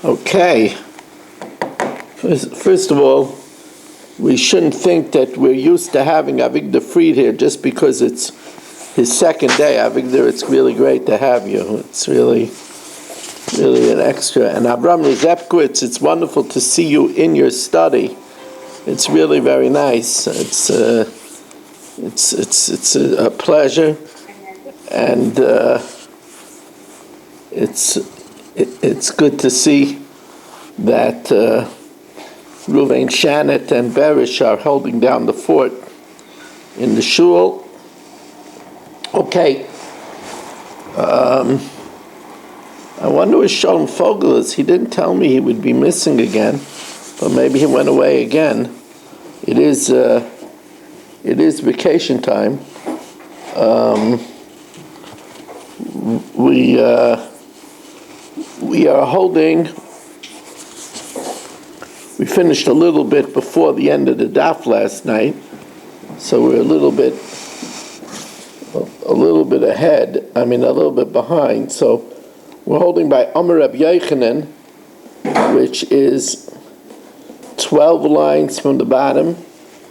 Okay. First of all, we shouldn't think that we're used to having Avigdor Fried here just because it's his second day. Avigdor, it's really great to have you. It's really an extra. And Avram Rezepkowitz, it's wonderful to see you in your study. It's really very nice. It's a pleasure, and it's good to see that Ruvain Shannet and Berish are holding down the fort in the shul. Okay. I wonder where Shalom Fogel is. He didn't tell me he would be missing again, but maybe he went away again. It is vacation time. We are holding. We finished a little bit before the end of the daf last night, so we're a little bit ahead. I mean, a little bit behind. So we're holding by Amar Reb Yochanan, which is 12 lines from the bottom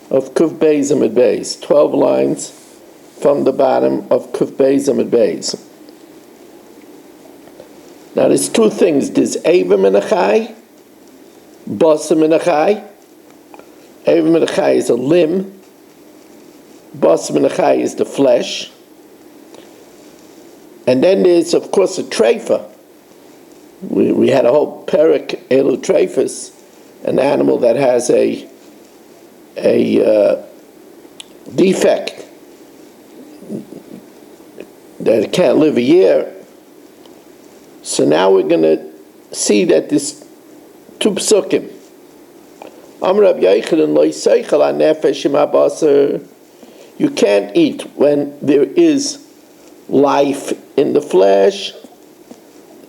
of Kuf Beis Amud Beis. 12 lines from the bottom of Kuf Beis Amud Beis. Now there's two things. There's Eva Menachai, Basa Menachai. Eva Menachai is a limb. Basa Menachai is the flesh. And then there's, of course, a treifa. We had a whole perik elu treifas, an animal that has a defect that it can't live a year. So now we're going to see that this two psukim. Amar Reb Yochanan lo yiseichel hanefesh im habasar. You can't eat when there is life in the flesh.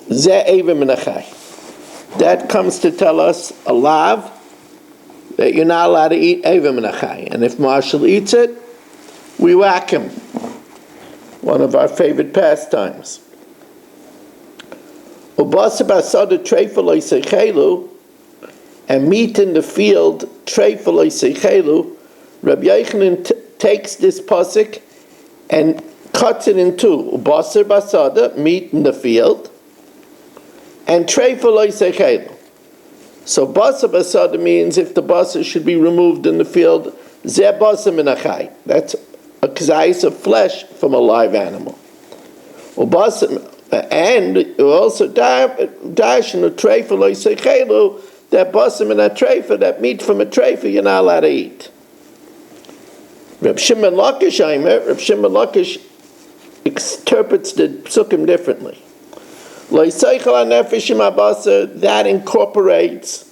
Zeh eva menachai. That comes to tell us a lav that you're not allowed to eat eva menachai. And if Marshall eats it, we whack him. One of our favorite pastimes. Ubasa basada treifa lo yiseichelu, and meat in the field treifa lo yiseichelu. Rabbi Yochanan takes this pasuk and cuts it in two. Ubasar basada, meat in the field, and treifa lo yiseichelu. So basar basada means if the basar should be removed in the field, zeh basar menachai. That's a kzayis of flesh from a live animal. Ubasar, and also dash in a treifa lo yiseichelu, that basar and a treifa, that meat from a treifa, you're not allowed to eat. Reb Shimon Lakish interprets the psukim differently. Lo yiseichel hanefesh im habasar, that incorporates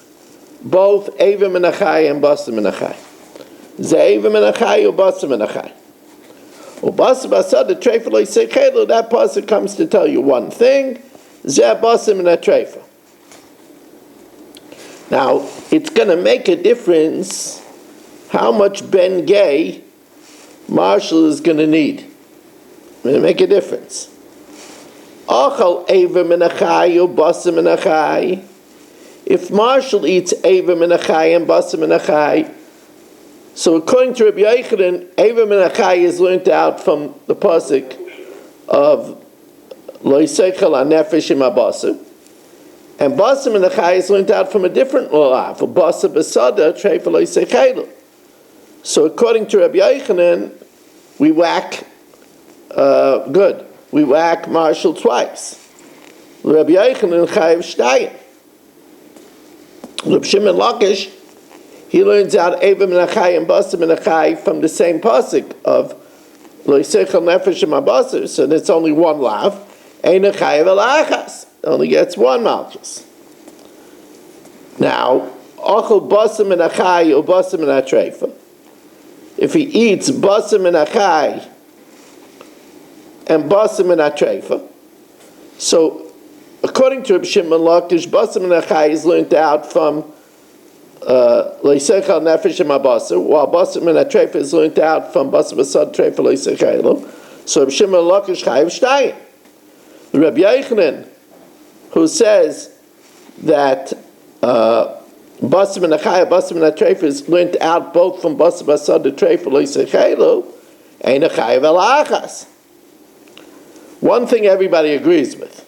both eva menachai and basar menachai. Ze eva menachai or basar menachai. Ubasar basada treifa lo yiseichelu, that pasuk comes to tell you one thing. Ze basar and a treifa. Now it's going to make a difference how much Ben Gay Marshall is going to need. It's going to make a difference. Achal eva menachai or basar menachai. If Marshall eats eva menachai and basar menachai, so according to Rabbi Yochanan, eva menachai is learned out from the pasuk of lo yiseichel hanefesh im habasar, and basar menachai is learned out from a different law, for basar basada treifa lo yiseichelu. So according to Rabbi Yochanan, we whack we whack Marshall twice. Rabbi Yochanan chayiv shtayim. Reb Shimon Lakish, he learns out eva menachai and basar menachai from the same pasuk of lo yiseichel nefesh im habasar. So that's only one lav. Eina chayiv el achas. Only gets one malchus. Now, achol basar menachai or basar menatreifa. If he eats basar menachai and basar menatreifa, so according to Reb Shimon Lakish, basar menachai is learned out from lo yiseichel nefesh im habasar, while basar menatreifa is learned out from basar basad treifa lo yiseichelu. So Reb Shimon Lakish chayiv shtayim. Rabbi Yochanan, who says that Basim and Achaya, Basim and Atrefa is learned out both from Basim Basad the Trefa Loisechelu, and Achaya Velachas. One thing everybody agrees with.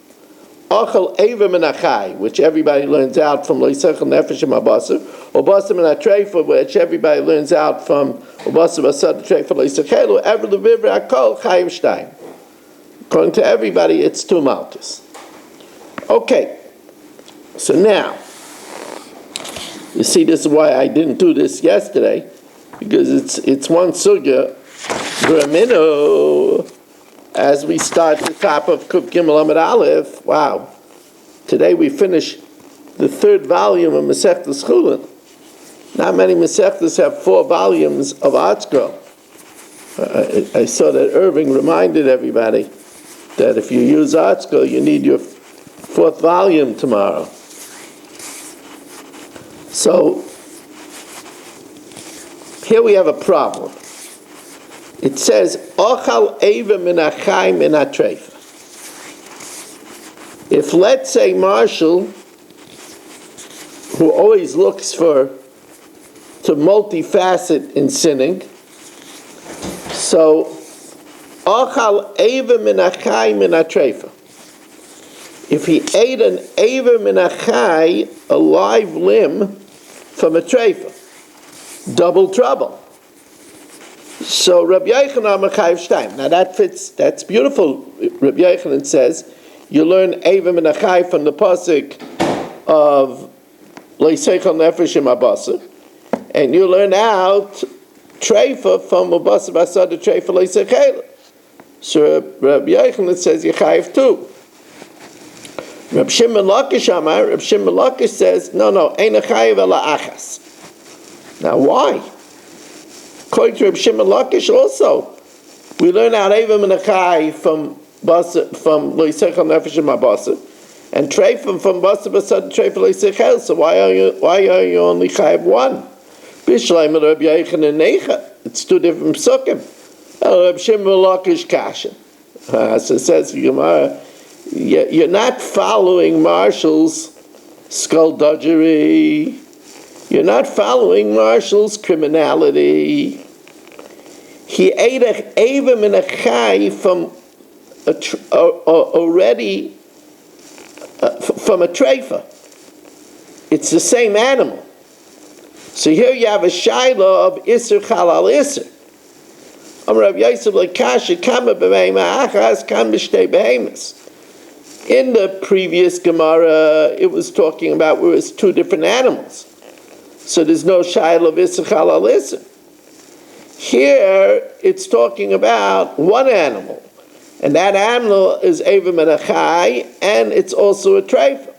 Achal Eva Menachai, which everybody learns out from Loisechel Nefesh and Mabasar, or Basim and Atrefa, which everybody learns out from Basim Basad the Trefa Loisechelu, Ever Levivra Akol Chayim Shtein. According to everybody, it's 2 malchus. Okay, so now, you see, this is why I didn't do this yesterday, because it's one sugya, Bramino, as we start the top of Kuf Gimel Amid Aleph. Wow, today we finish the 3rd volume of Masechtas Chulin. Not many Masechtas have 4 volumes of Artzko. I saw that Irving reminded everybody that if you use Artzko, you need your 4th volume tomorrow. So, here we have a problem. It says, Ochal Eva min Achai min Atrefa. If, let's say, Marshall, who always looks to multifacet in sinning, so, Ochal Eva min Achai min Atrefa. If he ate an Eva min Achai, a live limb, from a treifa, double trouble. So Rabbi Yochanan Mechayev Shtayim. Now that fits. That's beautiful. Rabbi Yochanan says you learn Eva min Achai from the pasuk of Leiseichel Nefesh Mabasa, and you learn out treifa from Mabasa Basad the treifa Leiseichel. So Rabbi Yochanan says Yechayev too. Reb Shimon Lakish says, no, ein achayev ela achas. Now why? According to Reb Shimon Lakish also, we learn out Eva min Achai from Loisechel Nefesh Mabasa, and Treifim from Basa Basad Treifim Loisechel. So why are you only chayev 1? Bishleim and Reb Yochanan Necha. It's 2 different psukim. Reb Shimon Lakish kasha. So it says Gemara, you're not following Marshall's skullduggery. You're not following Marshall's criminality. He ate a Eva min Achai from already from a treifa. It's the same animal. So here you have a shaila of Isser Chalal Isser. Rav Yosef Lekasha Kama B'Meima Achas Kam B'Shtei Behemas. In the previous Gemara, it was talking about where it's 2 different animals. So there's no shaila of Isser Chalal Isser. Here, it's talking about 1 animal. And that animal is Eva min Achai, and it's also a treifa.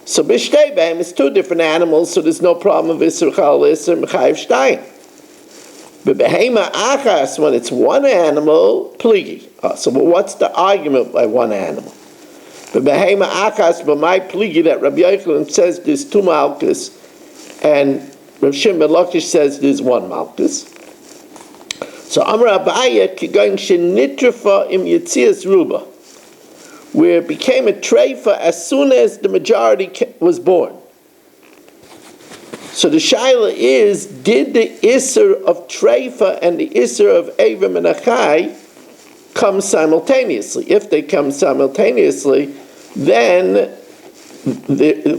So B'Shtei Behem is 2 different animals, so there's no problem of Isser Chalal Isser Mechayev Shtayim. But Behema Achas, when it's 1 animal, pligi. So what's the argument by 1 animal? But Behema Achas, but my pligi that Rabbi Yochanan says there's 2 malchus, and Rav Shimon Lakish says there's 1 malchus. So Amar Abaye Kigain Shenitrafa im Yitzias Ruba, where it became a treifa as soon as the majority was born. So the shaila is, did the Isser of treifa and the Isser of Eva min Achai come simultaneously? If they come simultaneously, then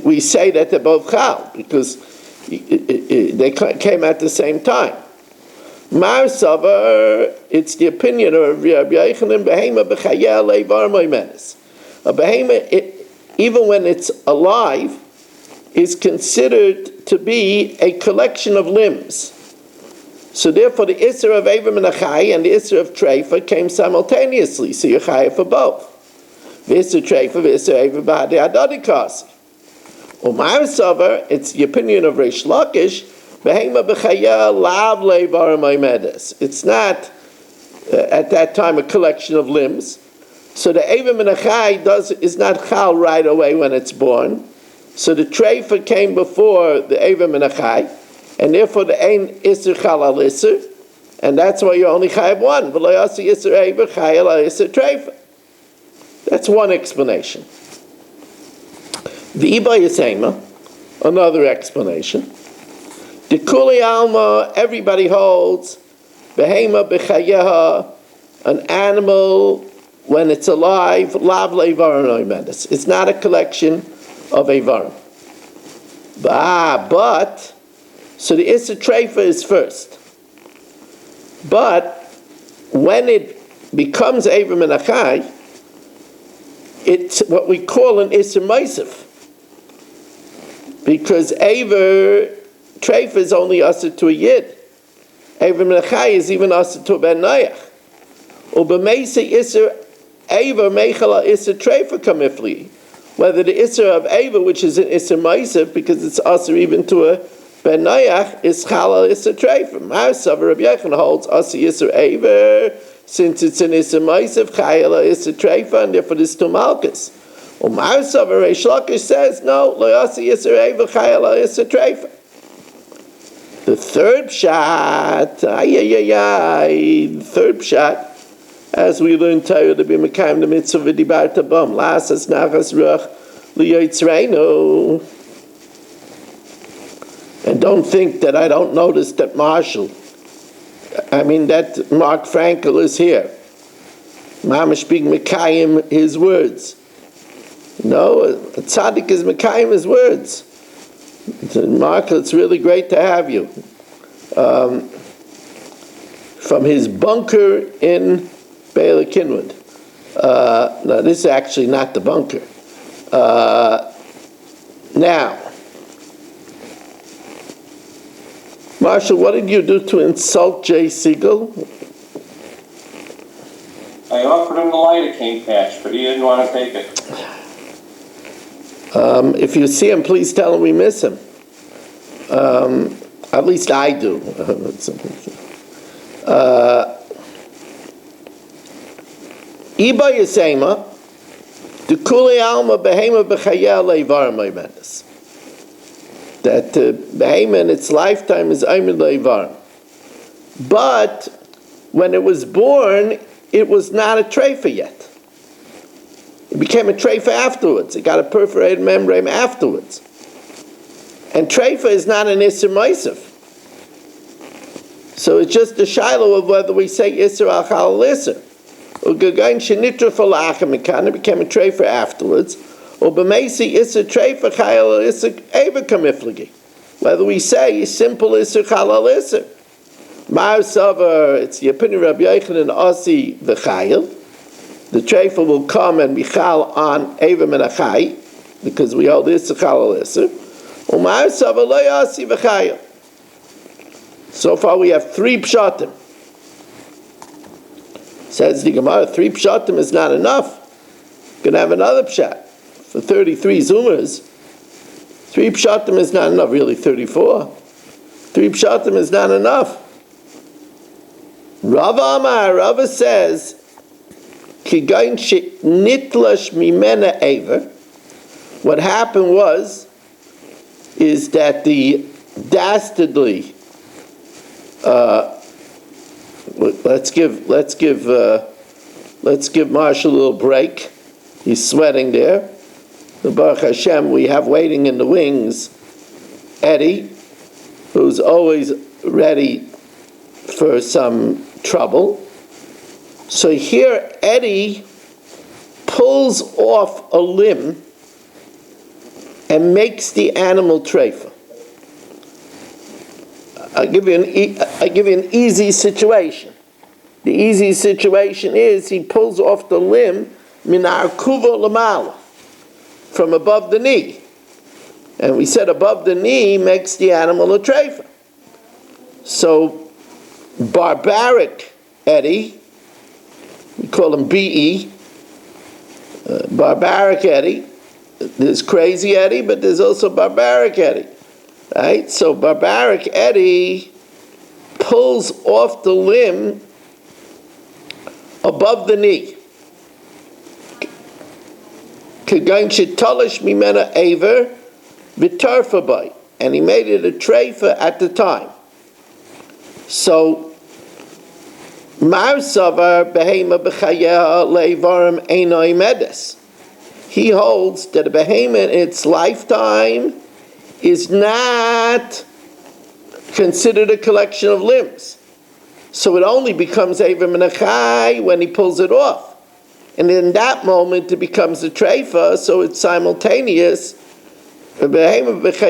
we say that they're both chal, because they came at the same time. Mar Savar, it's the opinion of Rabbi Yochanan, behema b'chayah leivar moimenes. A behema, even when it's alive, is considered to be a collection of limbs. So therefore the Isser of Eva min Achai and the Isser of Treifa came simultaneously, so you're chayav for both. V'Isser Treifa, v'Isser Eva b'Hadei Adodikasi. Umar Savar, it's the opinion of Reish Lakish, behema b'chayah lav leivar moimedes. It's not at that time a collection of limbs. So the Eva min Achai is not chal right away when it's born. So the treifa came before the Eva min Achai, and therefore the Ein Isser Chalal Isser, and that's why you only chayav 1. V'lo yasi Isser Eva chayal Isser treifa. That's one explanation. The Iba Yisema, another explanation. The Kuli Alma, everybody holds, Behema Bechayeha, an animal when it's alive, Lav Levarim Oimedes. It's not a collection of Evarim. But, so the Issa Treifa is first. But, when it becomes Eivim and Achai, it's what we call an Issa Meisif. Because Eiver Treifa is only Asa to a Yid. Eivim and Achai is even Asa to a Ben Noach. Ubemeisi Issa Eiver Mechala Issa Treifa Kamifli. Whether the Issa of Eiver, which is an Issa Meisif, because it's Asa even to a Ben Noach, is Chala Issa Treifa. Ma'asav Rabbi Yechon holds Asa Issa Eiver, since it's an Issa Meisif, Chala Issa Treifa, and therefore it's to Malchus. Ma'asav Reish Lakish says, no, Lo Asa Issa Eiver, Chala Issa Treifa. The third pshat, the third pshat, as we learn Torah to be Mekayim the mitzvah v'dibarta bam, lasas nachas ruach liyotzreinu. And don't think that I don't notice that Mark Frankel is here. Mamish being Mekayim his words. No, a tzaddik is Mekayim his words. Mark, it's really great to have you. From his bunker in Bela Kinwood. No, this is actually not the bunker. Now, Marshall, what did you do to insult Jay Siegel? I offered him the lidocaine patch, but he didn't want to take it. If you see him, please tell him we miss him. At least I do. Iba Yisema, the Kuli Alma Behema Bechayel Leivarim Oimedes. That Behema in its lifetime is Oimed Leivarim. But when it was born, it was not a treifa yet. It became a treifa afterwards. It got a perforated membrane afterwards. And treifa is not an Isser Meisif. So it's just the shiloh of whether we say Isser al Chal Isser. Or Gagain Shenitra Falachem Mekan, it became a treifa afterwards. Or B'meisi Isser treifa Chayal Isser Eva Kamiflagi. Whether we say simple Isser Chalal Isser. Mar Savar, it's the opinion of Rabbi Yochanan Asi V'Chayil. The treifa will come and be chal on Eva Menachai, because we hold Isser Chalal Isser. Umar Savar Lo Asi V'Chayil. So far we have 3 pshatim. Says the Gemara, 3 pshatim is not enough. Going to have another pshat for 33 zoomers. 3 pshatim is not enough. Really, 34. 3 pshatim is not enough. Rava Amar, Rava says, Kigain nitlash mimena ever. What happened is that the dastardly. Let's give Marshall a little break. He's sweating there. The Baruch Hashem we have waiting in the wings, Eddie, who's always ready for some trouble. So here Eddie pulls off a limb and makes the animal treifa. I'll give you an easy situation. The easy situation is he pulls off the limb minar kuvo lamala, from above the knee, and we said above the knee makes the animal a treifa. So barbaric Eddie, we call him B.E. Barbaric Eddie. There's crazy Eddie, but there's also barbaric Eddie. Right? So barbaric Eddie pulls off the limb above the knee. And he made it a treifa at the time. So Mar Savar Behema B'Chayeha Leivarim Einoi Medes. he holds that a behemoth in its lifetime is not considered a collection of limbs. So it only becomes Eiver Menachai when he pulls it off. And in that moment it becomes a treifa, so it's simultaneous. So Isser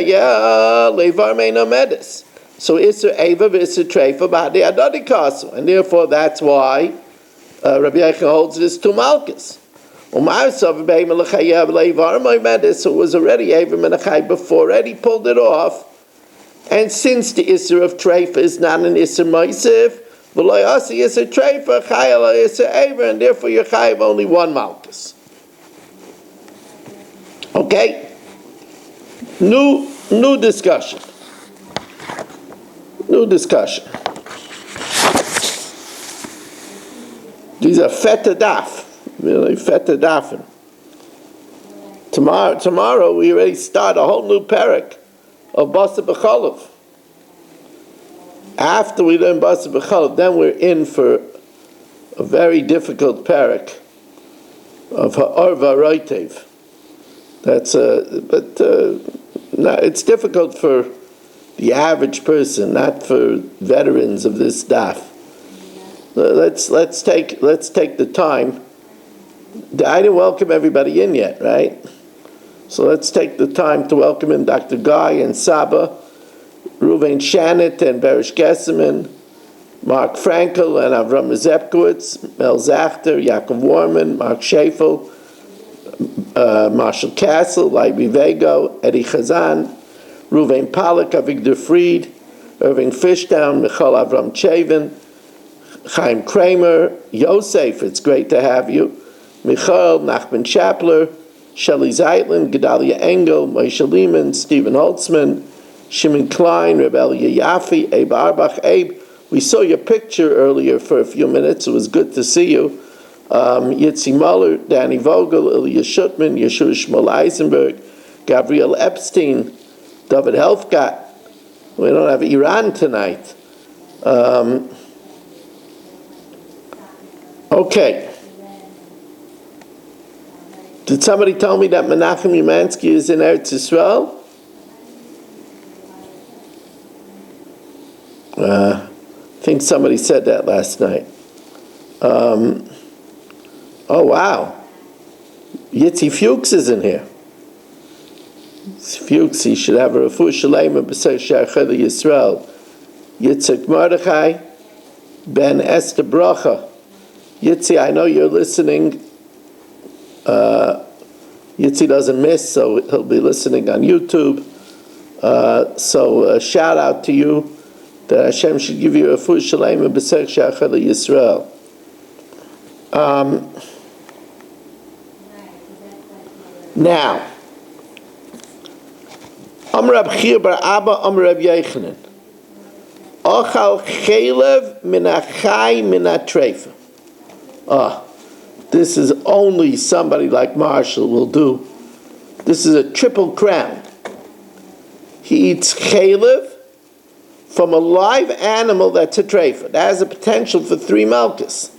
Eiver v'Isser treifa b'Hadei Adadi Kasu. And therefore that's why Rabbi Yechon holds this to Malchus. So it was already Eiver Menachai before already pulled it off. And since the Isser of treifa is not an Isser Moisif, and therefore you're chayav only one malchus. Okay? New discussion. New discussion. These are feta daf. Really, feta dafin. Tomorrow we already start a whole new parak of Basa B'Chalav. After we learn Basa B'Chalav, then we're in for a very difficult parak of Ha'arva Roitev. It's difficult for the average person, not for veterans of this daf. Let's take the time. I didn't welcome everybody in yet, right? So let's take the time to welcome in Dr. Guy and Saba, Ruvain Shanit and Berish Gesseman, Mark Frankel and Avram Zepkowitz, Mel Zachter, Yaakov Warman, Mark Schafel, Marshall Castle, Leiby Vego, Eddie Chazan, Ruvain Pollack, Avigdor Fried, Irving Fishdown, Michal Avram Chavin, Chaim Kramer, Yosef, it's great to have you, Michal, Nachman Chapler, Shelley Zeitlin, Gedalia Engel, Moshe Lehman, Stephen Holtzman, Shimon Klein, Rebellia Yafi, Abe Arbach. Abe, we saw your picture earlier for a few minutes. It was good to see you. Yitzi Muller, Danny Vogel, Ilya Shutman, Yeshua Shmuel Eisenberg, Gabriel Epstein, David Helfgott. We don't have Iran tonight. Okay. Did somebody tell me that Menachem Umansky is in Eretz Yisrael? I think somebody said that last night. Oh, wow. Yitzi Fuchs is in here. Fuchs, he should have a refuah shalema b'sei she'achad Yisrael. Yitzhak Mordechai, Ben Esther Bracha. Yitzi, I know you're listening. Yitzi doesn't miss, so he'll be listening on YouTube. So shout out to you that Hashem should give you a refuah shalema b'sei she'achad Yisrael. Now, Amr Rab Chia bar Abba, Amr Rab Yechanan. Ochal chelev min achai min atreifa. This is only somebody like Marshall will do. This is a triple crown. He eats chelev from a live animal that's a treifa. That has a potential for 3 malchus.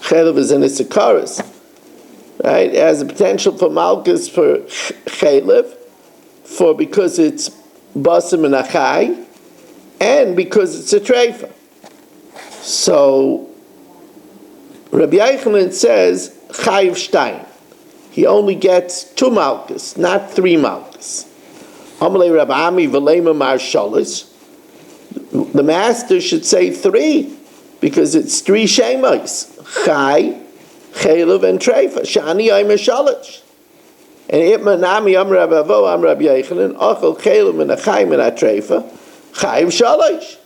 Chelev is an isakaris. Right? It has a potential for malchus for chelev, because it's basim and achai, and because it's a treifa. So Rabbi Yochanan says chayiv shtein. He only gets 2 malchus, not 3 malchus. Amalei Rabbi Ami v'leima mar shalish. The master should say 3, because it's 3 shemos: chai, chelev, and treifa. Shani aymer shalish. And itmanami am Rabbi Avo am Rabbi Yochanan achol chelev min achai min atreifa chayiv shalish.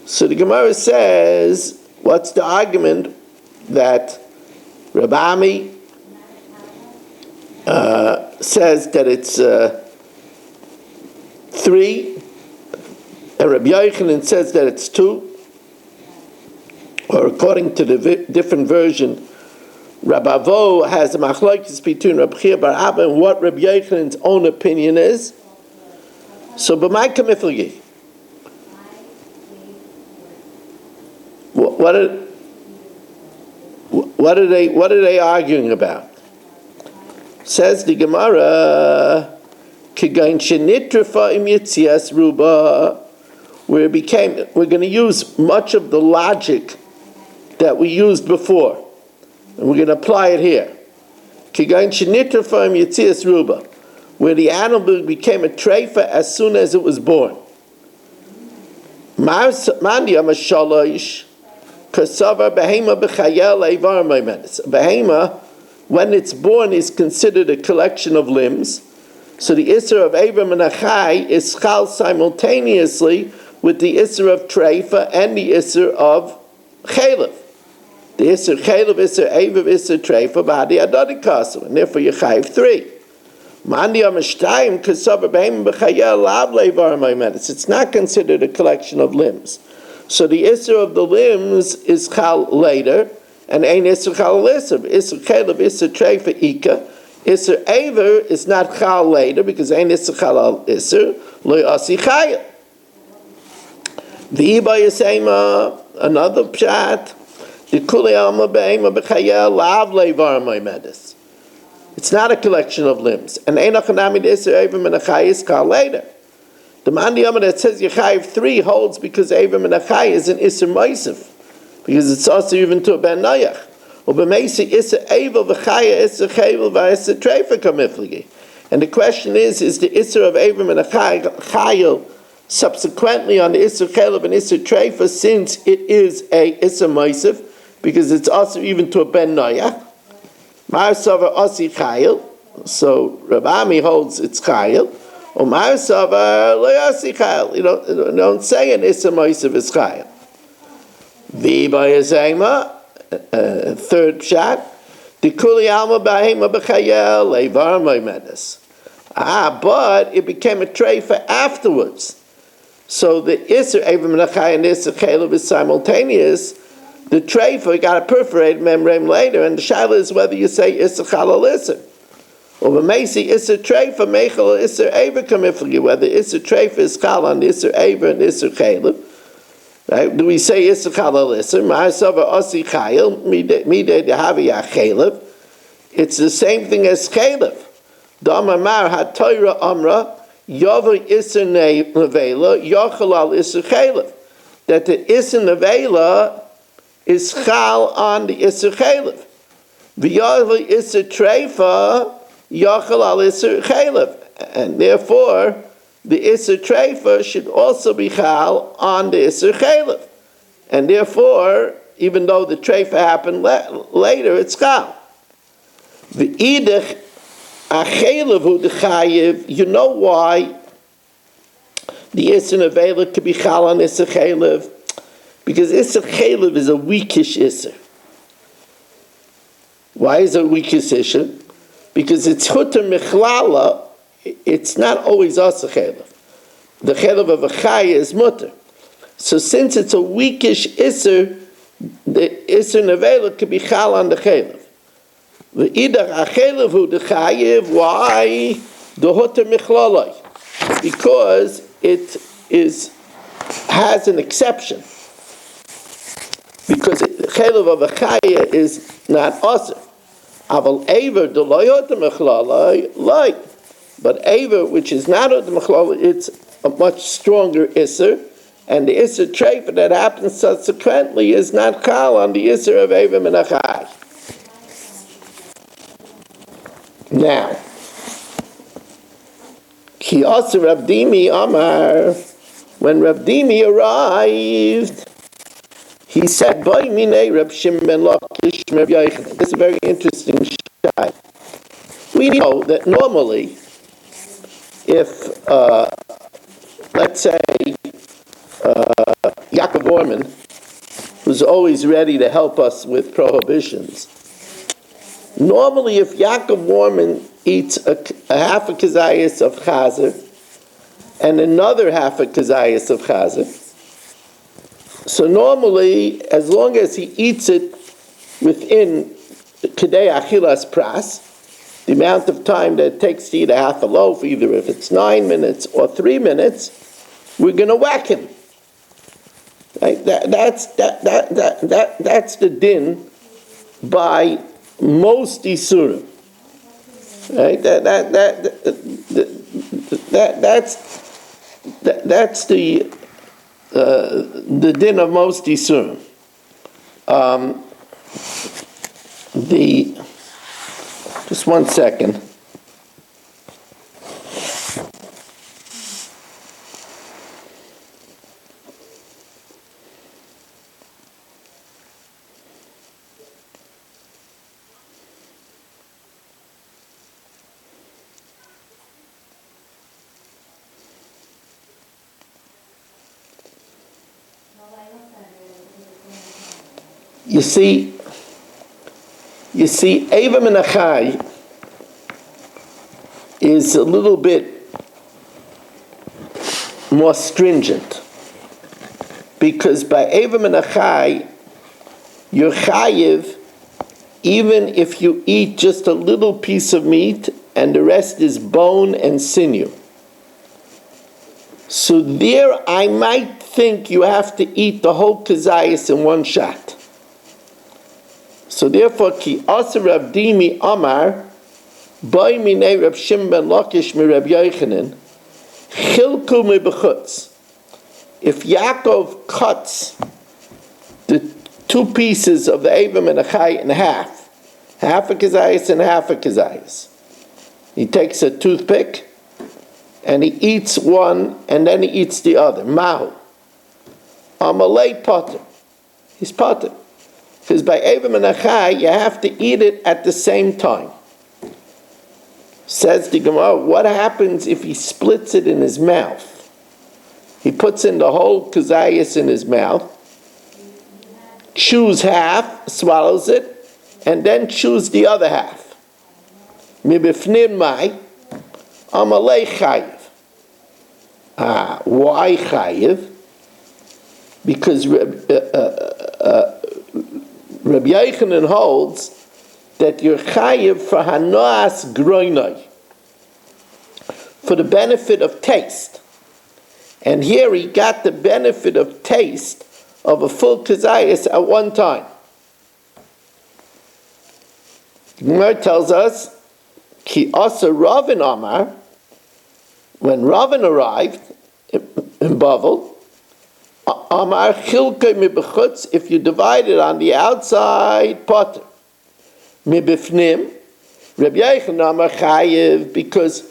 So the Gemara says, what's the argument that Rabbi Ami says that it's 3, and Rabbi Yochanan says that it's 2? Or according to the different version, Rabbi Avo has a machlokes between Rabbi Chia bar Abba and what Rabbi Yochanan's own opinion is. So, b'may kamiflagi. What are they arguing about? Says the Gemara, Kigain Shenitrafa im Yitzias Ruba, where we're going to use much of the logic that we used before, and we're going to apply it here. Kigain Shenitrafa im Yitzias Ruba, where the animal became a treifa as soon as it was born. Mandia Mashaloish, Kasava Behema Bechayel Eivar Maimenis. Behema, when it's born, is considered a collection of limbs. So the Isser of Eivar Menachai is chal simultaneously with the Isser of Treifa and the Isser of Chalev. The Isser Chalev, Isser Eivar, Isser Treifa, Badi Adadi Kasu, and therefore you chayiv 3. Mandia Mishtayim Kasava Behema Bechayel Lav Leivar Maimenis. It's not considered a collection of limbs. So the Isser of the limbs is chal later, and ein Isser chal Isser. Isser Chalev, Isser Treifa, Ika. Isser Eiver is not chal later, because ein Isser chal Isser, lo asi chayil. V'iba Yisema, another pshat, the Kuli Alma Behema B'chayel Lav Leivar Maimedes. It's not a collection of limbs. And ein achanami Isser Eiver Menachai is chal later. The Mandiyama that says Yechayiv 3 holds because Eiver Menachai is an Isser Moisef, because it's also even to a Ben Noyach. Or B'meisi Isser Eiver V'chaya Isser Chayil V'Isser Treifa Kamifligi. And the question is the Isser of Eiver Menachai Chayil subsequently on the Isser Chayil and Isser Treifa, since it is a Isser Moisef, because it's also even to a Ben Noyach. Ma'ar Sover Osi Chayil, so Rabami holds it's Chayil. You don't say an Issa Moisav is Chayil. V'ba Yezema, third shot. The Kuli Alma Bahema B'chayel Leivar Maimedes. But it became a treifa afterwards. So the Isser Eivar Menachai and Isser Chalev is simultaneous. The treifa got a perforated membrane later, and the shaila is whether you say Isser Chalal Isser. Or B'meisi Isser Treifa Meichel Isser Eiver Kamiflagi, whether Isser Treifa is Chal on Isser Eiver and Isser Chalev. Right? Do we say Isser Chalal Isser? Ma'asava Osi Chayil, Midei Dehavi Chalev. It's the same thing as Chalev. Damamar HaTorah Amra, Yover Isser Nevela, Yochel al Isser Chalev. That the Isser Nevela is Chal on the Isser Chalev. V'yover Isser Treifa, Yachal al Isser Chalev, and therefore the Isser Treifa should also be Chal on the Isser Chalev, and therefore even though the Treifa happened later, it's Chal. The Idach Achalev hu dechayiv. You know why the Isser Nevela could be Chal on Isser Chalev? Because Isser Chalev is a weakish Isser. Why is it a weakish Isser? Because it's Hutter Mechlala, it's not always Asa Chalev. The Chalev of a Chaya is Mutter. So since it's a weakish Isser, the Isser Nevela could be Chal on the Chalev. The Idach HaChalev hu the Chayiv, why? The Hutter Mechlala. Because it has an exception. Because the Chalev of a Chaya is not Asa. Aval Eiver the loyot mechlala like, but Eiver, which is not the mechlala, it's a much stronger Isser, and the Isser treifa that happens subsequently is not Chal on the Isser of Eiver Menachai. Now, Ki also Rav Dimi Amar, when Rav Dimi arrived, he said, "Boy, minei Reb Shimon ben Lakish Reb Yochanan." This is a very interesting shayla. We know that normally, if let's say Yaakov Orman, who's always ready to help us with prohibitions, normally if Yaakov Orman eats a half a kazayas of chazer and another half a kazayas of chazer. So normally, as long as he eats it within Kedei Achilas Pras, the amount of time that it takes to eat a half a loaf, either if it's 9 minutes or 3 minutes, we're going to whack him. Right? That's the din by most Isurim. Right? That's the din of most isurim. Just 1 second. You see, Eva Menachai is a little bit more stringent, because by Eva Menachai, you're chayiv even if you eat just a little piece of meat and the rest is bone and sinew. So there I might think you have to eat the whole kazayas in one shot. So therefore, ki asa Rav Dimi Amar, Boi minei Rav Shimon ben Lakish mi Rav Yochanan, Chilku mi b'chutz. If Yaakov cuts the 2 pieces of the Eva Menachai in half a kazayas and half a kazayas, he takes a toothpick and he eats one and then he eats the other. Mahu. Amalei potter. He's potter. Because by Eva Menachai, you have to eat it at the same time. Says the Gemara, what happens if he splits it in his mouth? He puts in the whole kazayas in his mouth, chews half, swallows it, and then chews the other half. Mibifnim mai, amalei chayiv. Why chayiv? Because Rabbi Yochanan holds that you're chayiv for hanoas groinoi, for the benefit of taste. And here he got the benefit of taste of a full kazayas at one time. The Gemara tells us, Ki asa Ravin Amar, when Ravin arrived in Bavel, Amar chilkei mi b'chutz, if you divide it on the outside, potter. Mi b'fnim, Rabbi Yochanan Amar chayiv, because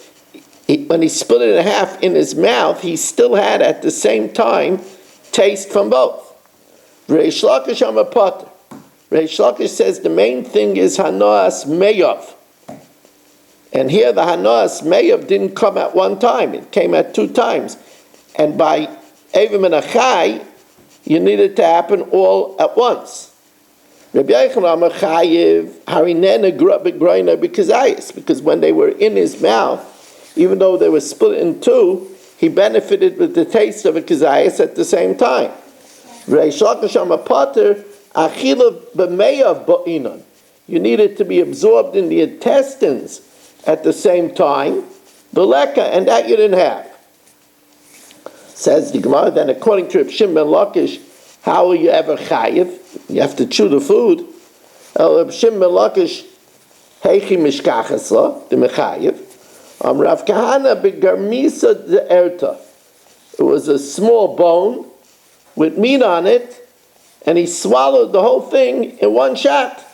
when he split it in half in his mouth, he still had at the same time taste from both. Reish Lakish Amar potter. Reish Lakish says the main thing is hanoas meyav. And here the hanoas meyav didn't come at one time, it came at 2 times. And by Eva Menachai, you need it to happen all at once. Rabbi Yochanan Amar chayiv harinena groina b'kazayis, because when they were in his mouth, even though they were split in 2, he benefited with the taste of a kazayis at the same time. Reish Lakish Amar potter achila b'meyav ba'inon. You need it to be absorbed in the intestines at the same time, beleka, and that you didn't have. Says the Gemara, then according to Reb Shimon ben Lakish, how will you ever chayiv? You have to chew the food. Reb Shimon ben Lakish, heichi mishkachas lo, the mechayiv. Rav Kahana begarmisa de erta. It was a small bone with meat on it, and he swallowed the whole thing in one shot.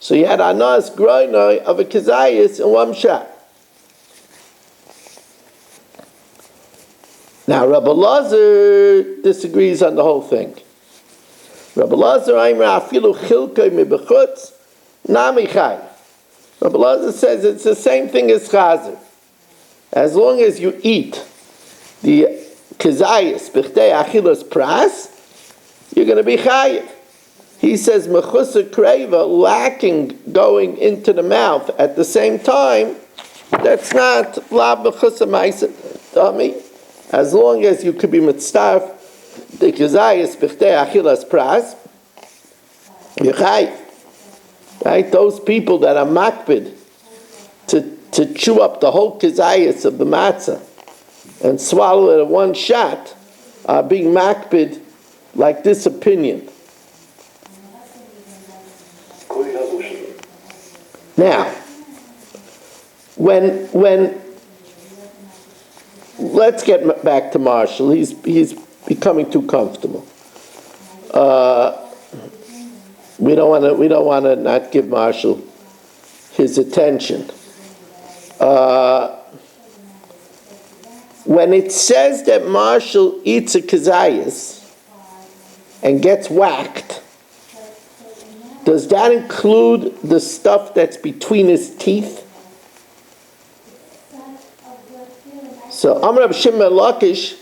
So you had anas groinoi of a kazayis in one shot. Now Rabbi Lazar disagrees on the whole thing. Rabbi Lazar Aimra afilu chilkei mi b'chutz nami chayiv. Rabbi Lazar says it's the same thing as chazer. As long as you eat the kazayis b'chtei achilas pras, you're going to be chayiv. He says mechusa kreva, lacking going into the mouth at the same time, that's not lab mechusa ma'isa dummy. As long as you could be mitzvah the kazayis b'chtei achilas pras, you're chayiv. Right? Those people that are makpid to chew up the whole kazayis of the matzah and swallow it in one shot are being makpid like this opinion. Now, when let's get back to Marshall. He's becoming too comfortable. We don't want to not give Marshall his attention. When it says that Marshall eats a kazayas and gets whacked, does that include the stuff that's between his teeth? So Amr Rab Shimon Lakish,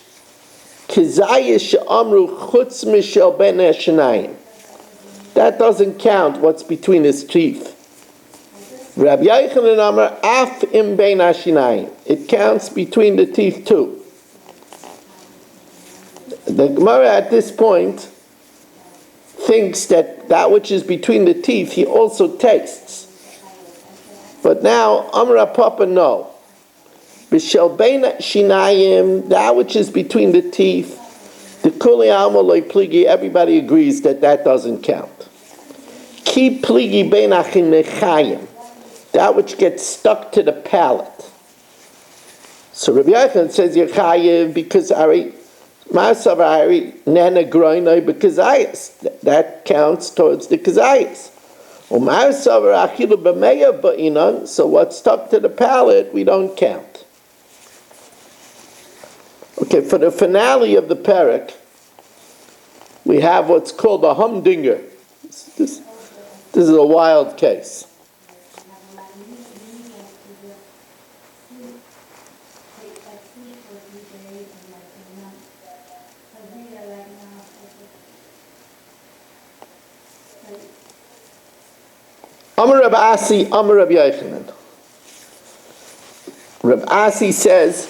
kazayas she'amru chutz mishel ben hashanayim. That doesn't count what's between his teeth. Rabbi Yochanan Amar af im bein hashinayim. It counts between the teeth too. The Gemara at this point thinks that which is between the teeth he also tastes. But now Amar Papa no. B'shel bein shinayim, that which is between the teeth, the kuli alma loy pligi, everybody agrees that doesn't count. Ki pligi bein achim nechayim, that which gets stuck to the palate. So Rabbi Yochanan says Yechayev because Ari Masav Ari Nana Groinoi because that counts towards the kazayas. Masav Achilu b'meya ba'inon, so what's stuck to the palate we don't count. Okay, for the finale of the parak, we have what's called a humdinger. This is a wild case. Amar Rab Asi, Amar Rab Yochanan. Rab Asi says,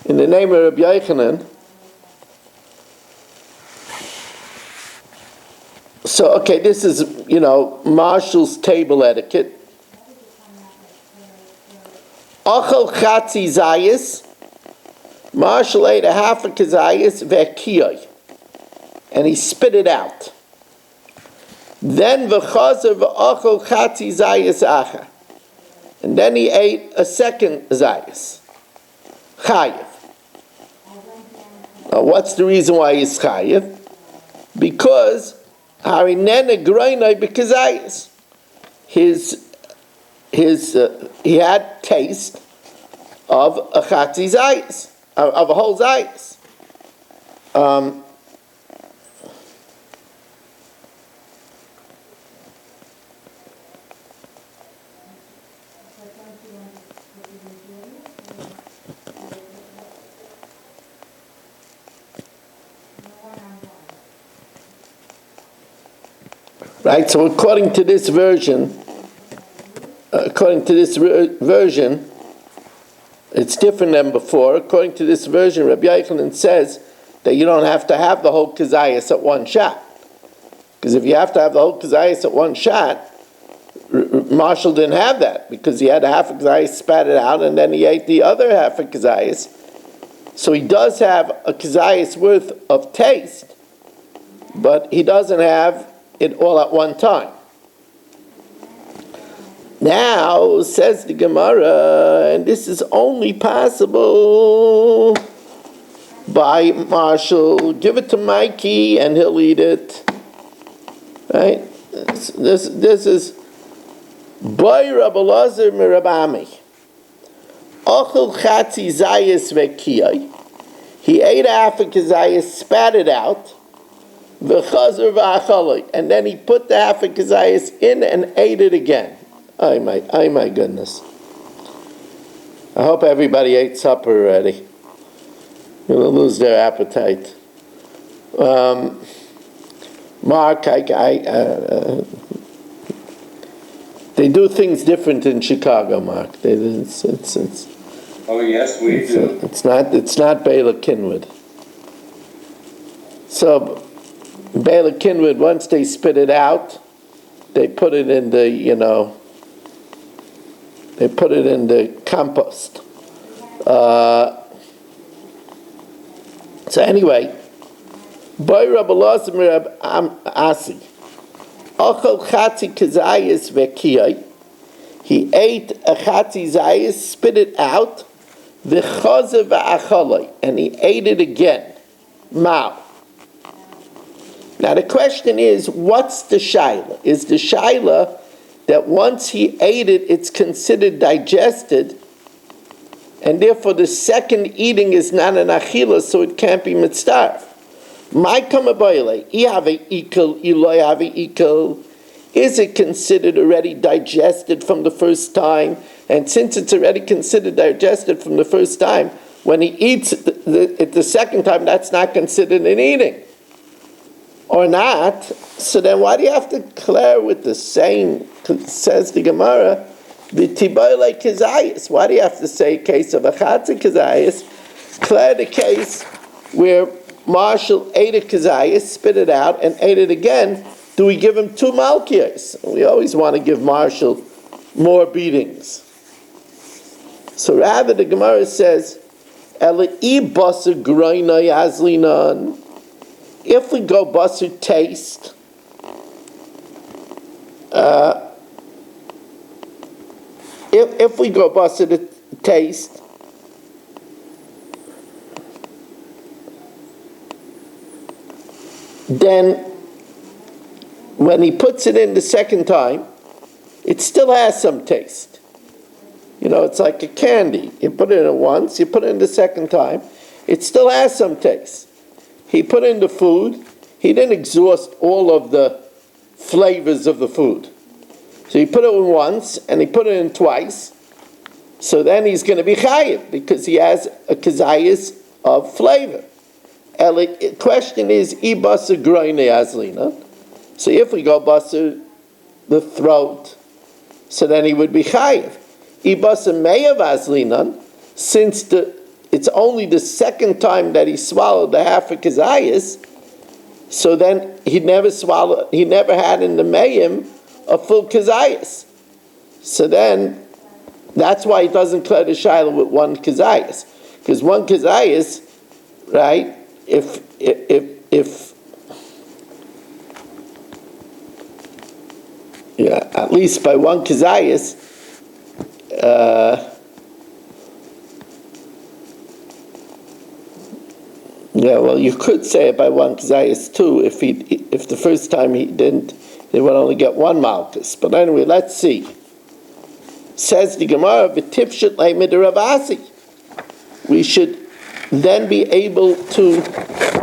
in the name of Rab Yochanan, so okay, this is, Marshall's table etiquette. Achal chatzi zayis, Marshall ate a half a kazayis ve'kiyoi, and he spit it out. Then v'chazer v'achol chatzi zayis acha, and then he ate a second zayis. Chayev. Now, what's the reason why he's chayev? Because harinene groinoi b'kazayis. He had taste of a chatzi zayis, of a whole zayis. Right, so according to this version, it's different than before. According to this version, Rabbi Yochanan says that you don't have to have the whole kazayas at one shot. Because if you have to have the whole kazayas at one shot, Marshall didn't have that, because he had a half a kazayas, spat it out, and then he ate the other half a kazayas. So he does have a kazayas worth of taste, but he doesn't have it all at one time. Now, says the Gemara, and this is only possible by Marshall, give it to Mikey and he'll eat it. Right? This is Boy Rabbi Lazar Mirabami. Ochel chatzi zayis vekiyai. He ate half a kazayas, spat it out. V'chazor v'achaloi, and then he put the half a kazayas in and ate it again. Oh my goodness! I hope everybody ate supper already. They'll lose their appetite. Mark, they do things different in Chicago, Mark. Oh yes, we do. It's not Baylor Kinwood. So Baylor Kinwood, once they spit it out, they put it in the compost. So anyway, Boy Rabbi Lazar Rab Asi, Achal Chatzi Kazayis Vekiyai. He ate a chatzi zayis, spit it out, v'choze v'achaloi, and he ate it again. Mao. Now the question is, what's the shaila? Is the shaila that once he ate it, it's considered digested, and therefore the second eating is not an achila, so it can't be mitzvah? My kamaboyle, ihave ikal, iloy have ikal. Is it considered already digested from the first time? And since it's already considered digested from the first time, when he eats it the second time, that's not considered an eating. Or not, so then why do you have to declare with the same, says the Gemara, v'tiboyle kizayis? Why do you have to say a case of a chatzi kizayis? Declare the case where Marshall ate a kizayis, spit it out, and ate it again. Do we give him 2 malkiyos? We always want to give Marshall more beatings. So rather the Gemara says, Elai basar groina yazlinan. If we go basar taste, if we go basar the taste, then when he puts it in the second time, it still has some taste. You know, it's like a candy. You put it in once, you put it in the second time, it still has some taste. He put in the food, he didn't exhaust all of the flavors of the food. So he put it in once, and he put it in twice, so then he's going to be chayiv, because he has a kazayas of flavor. The question is, basar groine azlina. So if we go basar the throat, so then he would be chayiv. Basar meyav azlinan, since it's only the second time that he swallowed the half of kazayas, so then he never had in the mayim a full kazayas. So then that's why he doesn't clear the shaila with 1 kazayas, because 1 kazayas, right? If at least by 1 kazayas, well, you could say it by 1 kazayas too. If the first time he didn't, they would only get 1 malchus. But anyway, let's see. Says the Gemara, "V'tifshet le'mid Ravasi." We should then be able to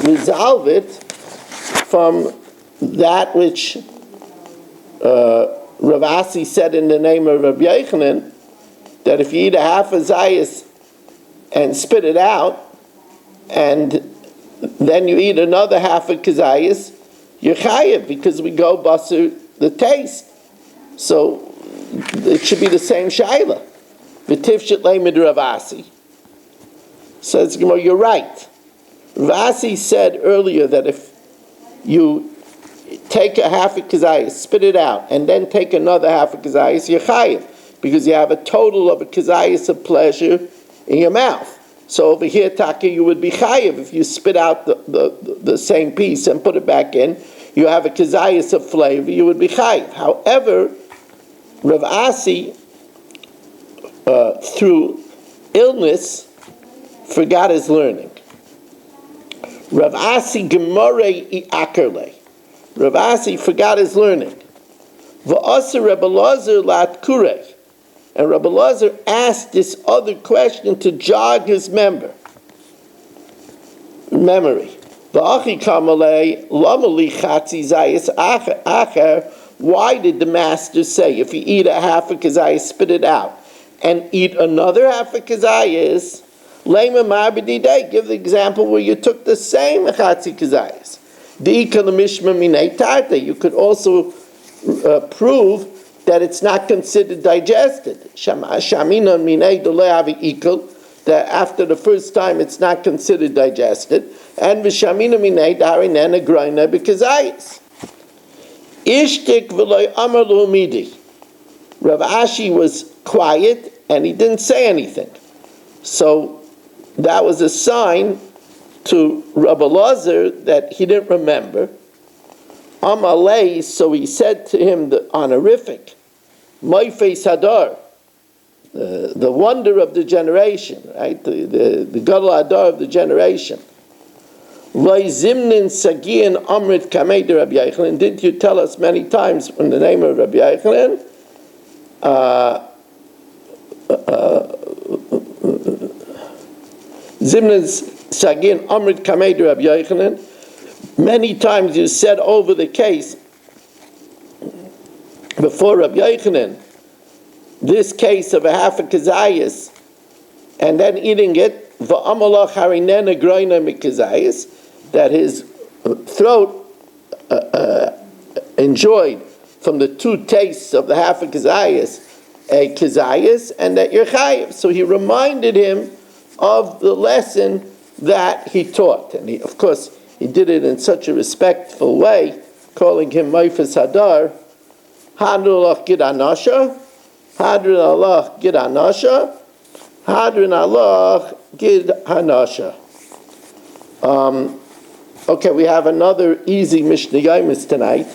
resolve it from that which Ravasi said in the name of Rabbi Yochanan, that if you eat a half a zayis and spit it out, and then you eat another half a kazayis, you're chayiv, because we go basar the taste. So it should be the same shaila. V'tifshet le'mid Ravasi. Says Gemara, you're right. Ravasi said earlier that if you take a half a kazayis, spit it out, and then take another half a kazayis, you're chayiv, because you have a total of a kazayis of pleasure in your mouth. So over here, Taka, you would be chayiv if you spit out the same piece and put it back in. You have a kazayis of flavor, you would be chayiv. However, Rav Asi, through illness, forgot his learning. Rav Asi gemorei iakerle. Rav Asi forgot his learning. V'asa Rebbe Lazar lat kurei. And Rebbe Lazar asked this other question to jog his memory. V'achi kamalei lamali chatzi zayis acher. Why did the master say, if you eat a half a kazayis, spit it out, and eat another half a kazayis, lema marbidi day? Give the example where you took the same chatzi kazayis. You could also prove that it's not considered digested. That after the first time it's not considered digested. And v'shamina minei darinena groina b'kazayis. Ishtik v'loy amar lo midi. Rav Ashi was quiet and he didn't say anything. So that was a sign to Rabbi Lazar that he didn't remember. Amalei, so he said to him the honorific, Moifei Sadar, the wonder of the generation, right? The Gadol Adar of the generation. Loi Zimnin Sagian Amrit Kamei de Rabbi Yochanan. Didn't you tell us many times in the name of Rabbi Yochanan? Zimnin Sagian Amrit Kamei de Rabbi Yochanan. Many times you said over the case before Rabbi Yochanan, this case of a half a kazayas, and then eating it, v'amalach harinena groina mikazayas, that his throat enjoyed from the two tastes of the half a kazayas, a kazayas, and that you're chayiv. So he reminded him of the lesson that he taught, and of course he did it in such a respectful way, calling him Moifes Hadar. Hadrin Allah Gid Anasha, Hadrin Allah Gid Anasha, Hadrin Allah Gid Hanasha. Okay, we have another easy Mishnah Yomis tonight.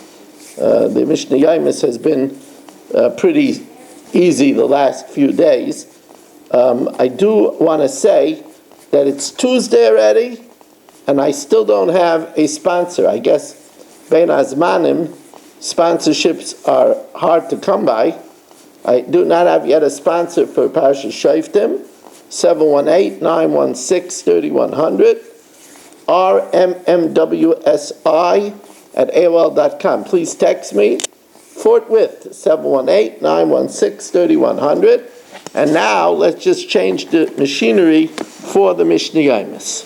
The Mishnah Yomis has been pretty easy the last few days. I do want to say that it's Tuesday already, and I still don't have a sponsor. I guess Bein Azmanim, sponsorships are hard to come by. I do not have yet a sponsor for Parashas Shoftim. 718-916-3100, rmmwsi@aol.com. Please text me forthwith, 718-916-3100. And now let's just change the machinery for the Mishnah Yomis.